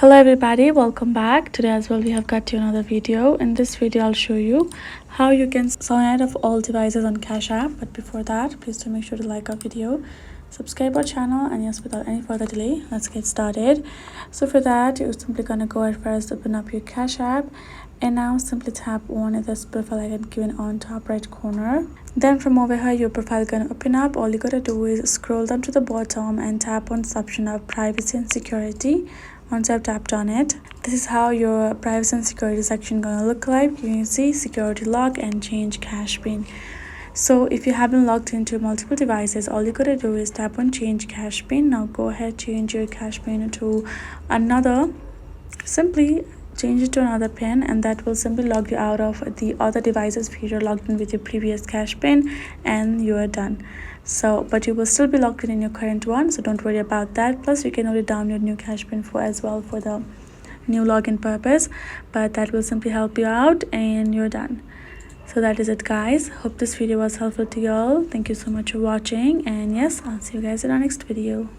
Hello everybody, welcome back. Today as well we have got to another video. In this video I'll show you how you can sign out of all devices on Cash App. But before that, please do make sure to like our video, subscribe our channel, and yes, without any further delay, let's get started. So for that, you're simply gonna go ahead first, open up your Cash App, and now simply tap on this profile icon given on top right corner. Then from over here your profile gonna open up. All you gotta do is scroll down to the bottom and tap on this option of privacy and security. Once I've tapped on it, this is how your privacy and security section gonna look like. You can see security lock and change cache pin. So if you haven't logged into multiple devices, all you gotta do is tap on change cache pin. Now go ahead, change your cache pin to another. Simply change it to another pin, and that will simply log you out of the other devices if you're logged in with your previous cache pin, and you are done. So but you will still be logged in your current one, so don't worry about that. Plus you can only download new cache pin for as well for the new login purpose, but that will simply help you out and you're done. So that is it, guys. Hope this video was helpful to you all. Thank you so much for watching, and yes, I'll see you guys in our next video.